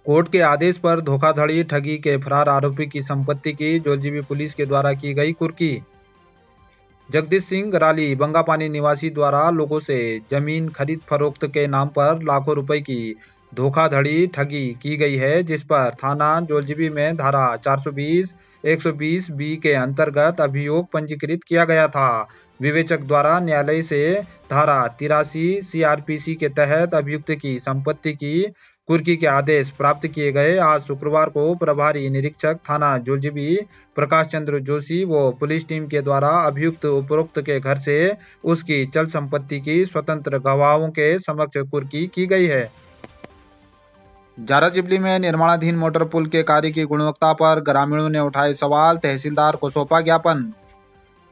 Court के आदेश पर धोखाधड़ी ठगी के फरार आरोपी की संपत्ति की जोजीबी पुलिस के द्वारा की गई कुर्की। जगदीश सिंह गराली बंगापानी निवासी द्वारा लोगों से जमीन खरीद फरोख्त के नाम पर लाखों रुपए की धोखाधड़ी ठगी की गई है, जिस पर थाना जोजीबी में धारा 420 120 बी के अंतर्गत अभियोग पंजीकृत किया गया था। विवेचक द्वारा न्यायालय से धारा 83 सीआरपीसी के तहत अभियुक्त की संपत्ति की कुर्की के आदेश प्राप्त किए गए। आज शुक्रवार को प्रभारी निरीक्षक थाना जोजीबी प्रकाश चंद्र जोशी व पुलिस टीम के द्वारा अभियुक्त उपरोक्त के घर से उसकी चल संपत्ति की स्वतंत्र गवाहों के समक्ष कुर्की की गई है। जाराजिबली में निर्माणाधीन मोटर पुल के कार्य की गुणवत्ता पर ग्रामीणों ने उठाए सवाल, तहसीलदार को सौंपा ज्ञापन।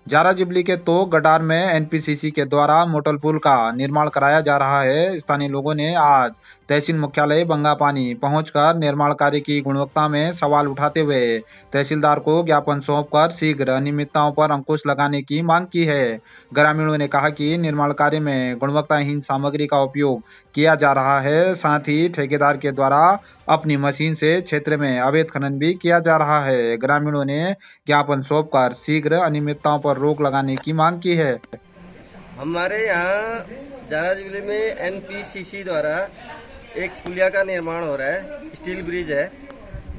जाराजिबली के तोक गडार में एनपीसीसी के द्वारा मोटर पुल का निर्माण कराया जा रहा है। स्थानीय लोगों ने आज तहसील मुख्यालय बंगापानी पहुंचकर निर्माण कार्य की गुणवत्ता में सवाल उठाते हुए तहसीलदार को ज्ञापन सौंपकर शीघ्र अनियमितताओं पर अंकुश लगाने की मांग की है। ग्रामीणों ने कहा कि निर्माण कार्य में गुणवत्ताहीन सामग्री का उपयोग किया जा रहा है, साथ ही ठेकेदार के द्वारा अपनी मशीन से क्षेत्र में अवैध खनन भी किया जा रहा है। ग्रामीणों ने ज्ञापन सौंपकर शीघ्र अनियमितताओं पर रोक लगाने की मांग की है। हमारे यहाँ जाराजिबली में एनपीसीसी द्वारा एक पुलिया का निर्माण हो रहा है, स्टील ब्रिज है,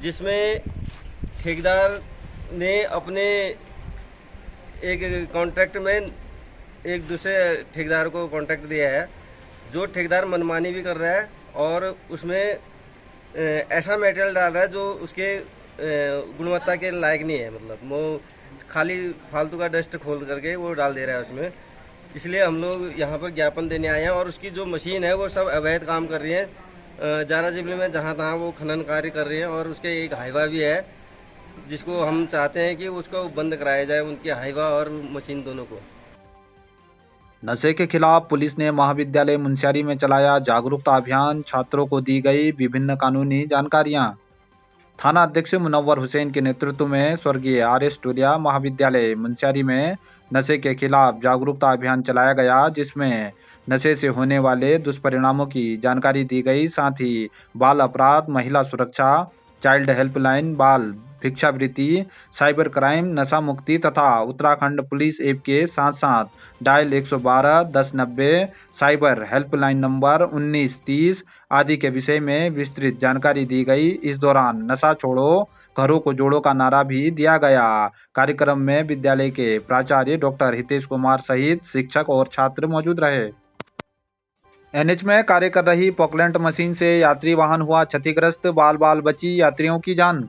जिसमें ठेकेदार ने अपने एक कॉन्ट्रैक्ट में एक दूसरे ठेकेदार को कॉन्ट्रैक्ट दिया है, जो ठेकेदार मनमानी भी कर रहा है और उसमें ऐसा मटेरियल डाल रहा है जो उसके गुणवत्ता के लायक नहीं है। मतलब वो खाली फालतू का डस्ट खोल करके वो डाल दे रहा है उसमें। इसलिए हम लोग यहाँ पर ज्ञापन देने आए हैं और उसकी जो मशीन है वो सब अवैध काम कर रही है। जाराजिबली में जहाँ तहाँ वो खनन कार्य कर रही है और उसके एक हाईवा भी है, जिसको हम चाहते हैं कि उसको बंद कराया जाए, उनकी हाईवा और मशीन दोनों को। नशे के खिलाफ पुलिस ने महाविद्यालय मुनस्यारी में चलाया जागरूकता अभियान, छात्रों को दी गई विभिन्न कानूनी जानकारियां। थाना अध्यक्ष मुनव्वर हुसैन के नेतृत्व में स्वर्गीय आर.एस. टूरिया महाविद्यालय मुनस्यारी में नशे के खिलाफ जागरूकता अभियान चलाया गया, जिसमें नशे से होने वाले दुष्परिणामों की जानकारी दी गई। साथ ही बाल अपराध, महिला सुरक्षा, चाइल्ड हेल्पलाइन, बाल भिक्षावृत्ति, साइबर क्राइम, नशा मुक्ति तथा उत्तराखंड पुलिस ऐप के साथ साथ डायल 112 1090, साइबर हेल्पलाइन नंबर 1930 आदि के विषय में विस्तृत जानकारी दी गई। इस दौरान नशा छोड़ो घरों को जोड़ो का नारा भी दिया गया। कार्यक्रम में विद्यालय के प्राचार्य डॉक्टर हितेश कुमार सहित शिक्षक और छात्र मौजूद रहे। एनएच में कार्य कर रही पॉकलेंट मशीन से यात्री वाहन हुआ क्षतिग्रस्त, बाल बाल बची यात्रियों की जान।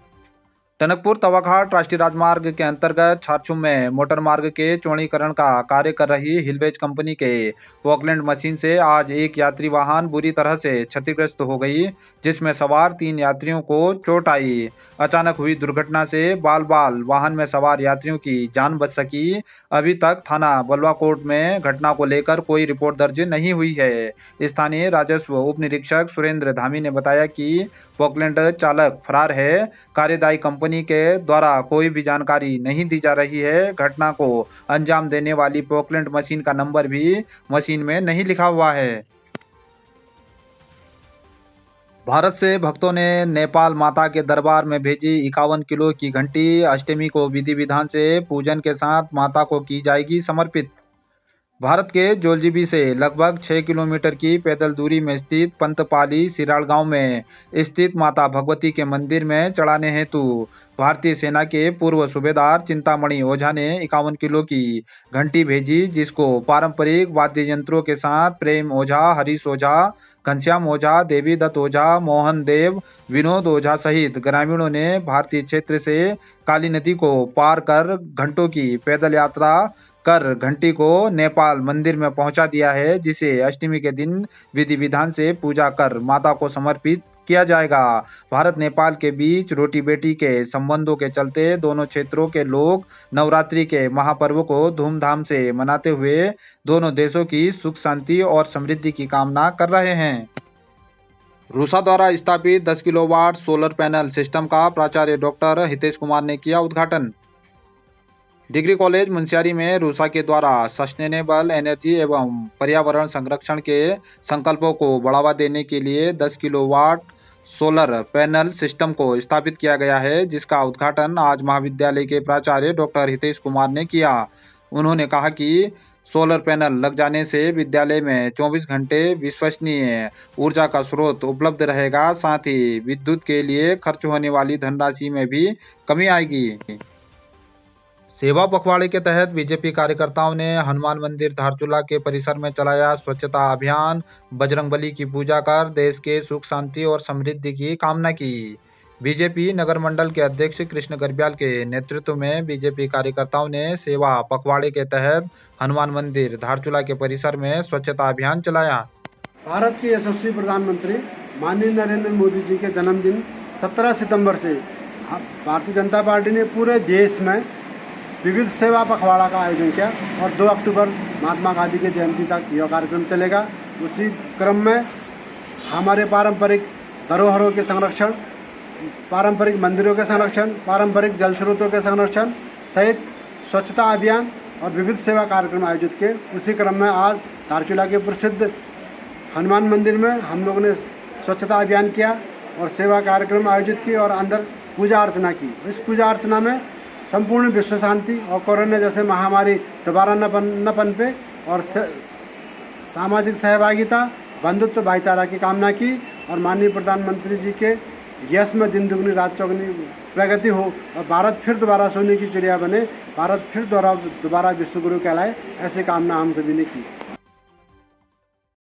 टनकपुर तवाघाट राष्ट्रीय राजमार्ग के अंतर्गत छाछुम में मोटर मार्ग के चौड़ीकरण का कार्य कर रही हिलवेज कंपनी के पॉकलैंड मशीन से आज एक यात्री वाहन बुरी तरह से क्षतिग्रस्त हो गई, जिसमें सवार 3 यात्रियों को चोट आई। अचानक हुई दुर्घटना से बाल बाल वाहन में सवार यात्रियों की जान बच सकी। अभी तक थाना बलवाकोट में घटना को लेकर कोई रिपोर्ट दर्ज नहीं हुई है। स्थानीय राजस्व उप निरीक्षक सुरेंद्र धामी ने बताया कि पॉकलैंड चालक फरार है। कार्यदायी कंपनी के द्वारा कोई भी जानकारी नहीं दी जा रही है। घटना को अंजाम देने वाली पॉकलैंड मशीन का नंबर भी मशीन में नहीं लिखा हुआ है। भारत से भक्तों ने नेपाल माता के दरबार में भेजी 51 किलो की घंटी। अष्टमी को विधि विधान से पूजन के साथ माता को की जाएगी समर्पित। भारत के जोलजीबी से लगभग 6 किलोमीटर की पैदल दूरी में स्थित पंतपाली सिराल गांव में स्थित माता भगवती के मंदिर में चढ़ाने हेतु भारतीय सेना के पूर्व सूबेदार चिंतामणि ओझा ने 51 किलो की घंटी भेजी, जिसको पारंपरिक वाद्य यंत्रों के साथ प्रेम ओझा, हरीश ओझा, घनश्याम ओझा, देवी दत्त ओझा, मोहन देव, विनोद ओझा सहित ग्रामीणों ने भारतीय क्षेत्र से काली नदी को पार कर घंटों की पैदल यात्रा कर घंटी को नेपाल मंदिर में पहुंचा दिया है, जिसे अष्टमी के दिन विधि विधान से पूजा कर माता को समर्पित किया जाएगा। भारत नेपाल के बीच रोटी बेटी के संबंधों के चलते दोनों क्षेत्रों के लोग नवरात्रि के महापर्व को धूमधाम से मनाते हुए दोनों देशों की सुख शांति और समृद्धि की कामना कर रहे हैं। रूसा द्वारा स्थापित 10 किलोवाट सोलर पैनल सिस्टम का प्राचार्य डॉक्टर हितेश कुमार ने किया उद्घाटन। डिग्री कॉलेज मुंशियारी में रूसा के द्वारा सस्टेनेबल एनर्जी एवं पर्यावरण संरक्षण के संकल्पों को बढ़ावा देने के लिए 10 किलोवाट सोलर पैनल सिस्टम को स्थापित किया गया है, जिसका उद्घाटन आज महाविद्यालय के प्राचार्य डॉक्टर हितेश कुमार ने किया। उन्होंने कहा कि सोलर पैनल लग जाने से विद्यालय में 24 घंटे विश्वसनीय ऊर्जा का स्रोत उपलब्ध रहेगा, साथ ही विद्युत के लिए खर्च होने वाली धनराशि में भी कमी आएगी। सेवा पखवाड़े के तहत बीजेपी कार्यकर्ताओं ने हनुमान मंदिर धारचूला के परिसर में चलाया स्वच्छता अभियान। बजरंगबली की पूजा कर देश के सुख शांति और समृद्धि की कामना की। बीजेपी नगर मंडल के अध्यक्ष कृष्ण गर्ब्याल के नेतृत्व में बीजेपी कार्यकर्ताओं ने सेवा पखवाड़े के तहत हनुमान मंदिर धारचूला के परिसर में स्वच्छता अभियान चलाया। भारत के यशस्वी प्रधानमंत्री माननीय नरेंद्र मोदी जी के जन्मदिन 17 सितंबर से भारतीय जनता पार्टी ने पूरे देश में विविध सेवा पखवाड़ा का आयोजन किया और 2 अक्टूबर महात्मा गांधी की जयंती तक यह कार्यक्रम चलेगा। उसी क्रम में हमारे पारंपरिक धरोहरों के संरक्षण, पारंपरिक मंदिरों के संरक्षण, पारंपरिक जल स्रोतों के संरक्षण सहित स्वच्छता अभियान और विविध सेवा कार्यक्रम आयोजित किए। उसी क्रम में आज धारचूला के प्रसिद्ध हनुमान मंदिर में हम लोगों ने स्वच्छता अभियान किया और सेवा कार्यक्रम आयोजित किए और अंदर पूजा अर्चना की। इस पूजा अर्चना में संपूर्ण विश्व शांति और कोरोना जैसे महामारी दोबारा न पनपे और सामाजिक सहभागिता, बंधुत्व, भाईचारा की कामना की और माननीय प्रधानमंत्री जी के यश में दिन दुगनी रात चौगुनी प्रगति हो और भारत फिर दोबारा सोने की चिड़िया बने, भारत फिर दोबारा विश्वगुरु कहलाए, ऐसी कामना हम सभी ने की।